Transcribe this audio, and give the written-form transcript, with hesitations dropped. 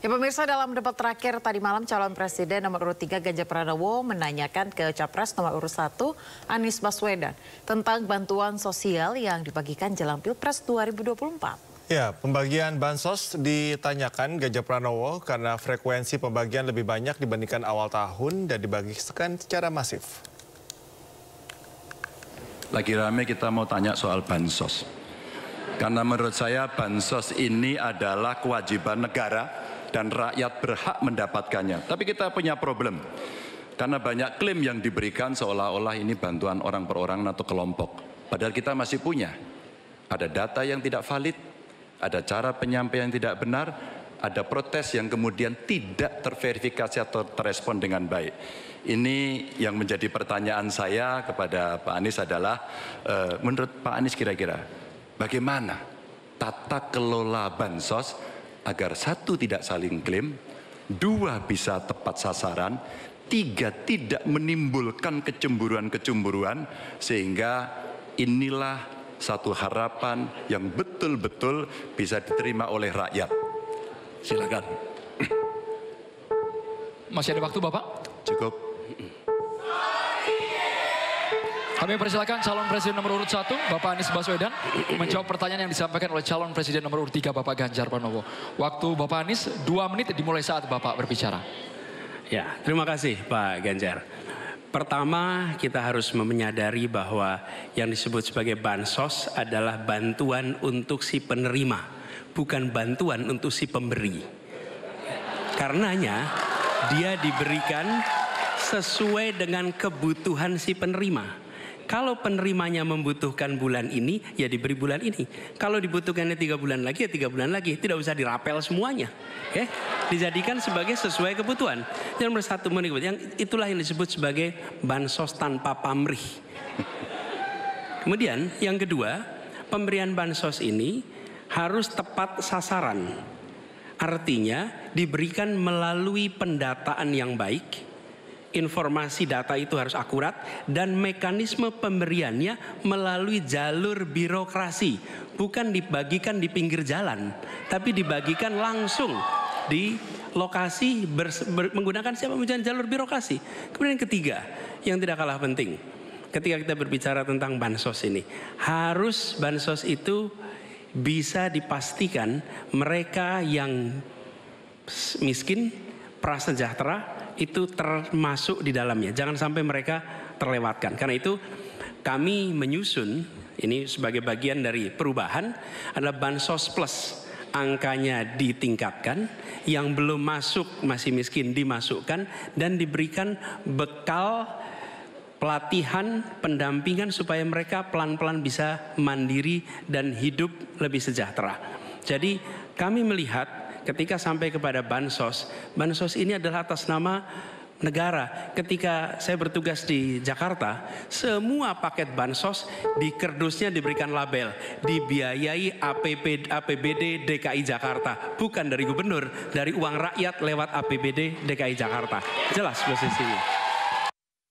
Ya pemirsa, dalam debat terakhir tadi malam calon presiden nomor urut 3 Ganjar Pranowo menanyakan ke capres nomor urut 1 Anies Baswedan tentang bantuan sosial yang dibagikan jelang Pilpres 2024. Ya, pembagian bansos ditanyakan Ganjar Pranowo karena frekuensi pembagian lebih banyak dibandingkan awal tahun dan dibagikan secara masif. Lagi rame kita mau tanya soal bansos. Karena menurut saya bansos ini adalah kewajiban negara dan rakyat berhak mendapatkannya. Tapi kita punya problem. Karena banyak klaim yang diberikan seolah-olah ini bantuan orang per orang atau kelompok. Padahal kita masih punya. Ada data yang tidak valid, ada cara penyampaian yang tidak benar, ada protes yang kemudian tidak terverifikasi atau terrespon dengan baik. Ini yang menjadi pertanyaan saya kepada Pak Anies adalah, menurut Pak Anies kira-kira bagaimana tata kelola bansos agar 1, tidak saling klaim, 2, bisa tepat sasaran, 3, tidak menimbulkan kecemburuan-kecemburuan, sehingga inilah satu harapan yang betul-betul bisa diterima oleh rakyat. Silakan. Masih ada waktu, Bapak? Cukup. Kami persilakan calon presiden nomor urut 1, Bapak Anies Baswedan, menjawab pertanyaan yang disampaikan oleh calon presiden nomor urut 3, Bapak Ganjar Pranowo. Waktu Bapak Anies 2 menit dimulai saat Bapak berbicara. Ya, terima kasih Pak Ganjar. Pertama, kita harus menyadari bahwa yang disebut sebagai bansos adalah bantuan untuk si penerima, bukan bantuan untuk si pemberi. Karenanya, dia diberikan sesuai dengan kebutuhan si penerima. Kalau penerimanya membutuhkan bulan ini, ya diberi bulan ini. Kalau dibutuhkannya 3 bulan lagi, ya 3 bulan lagi. Tidak usah dirapel semuanya. Okay? Dijadikan sebagai sesuai kebutuhan. Yang nomor 1, yang itulah yang disebut sebagai bansos tanpa pamrih. Kemudian yang kedua, pemberian bansos ini harus tepat sasaran. Artinya diberikan melalui pendataan yang baik. Informasi data itu harus akurat dan mekanisme pemberiannya melalui jalur birokrasi, bukan dibagikan di pinggir jalan, tapi dibagikan langsung di lokasi menggunakan siapa menggunakan jalur birokrasi. Kemudian yang ketiga, yang tidak kalah penting, ketika kita berbicara tentang bansos ini, harus bansos itu bisa dipastikan mereka yang miskin, prasejahtera itu termasuk di dalamnya. Jangan sampai mereka terlewatkan. Karena itu kami menyusun ini sebagai bagian dari perubahan adalah Bansos Plus. Angkanya ditingkatkan, yang belum masuk masih miskin dimasukkan dan diberikan bekal pelatihan, pendampingan supaya mereka pelan-pelan bisa mandiri dan hidup lebih sejahtera. Jadi kami melihat ketika sampai kepada bansos, bansos ini adalah atas nama negara. Ketika saya bertugas di Jakarta, semua paket bansos di kerdusnya diberikan label dibiayai APBD DKI Jakarta, bukan dari gubernur, dari uang rakyat lewat APBD DKI Jakarta. Jelas posisinya.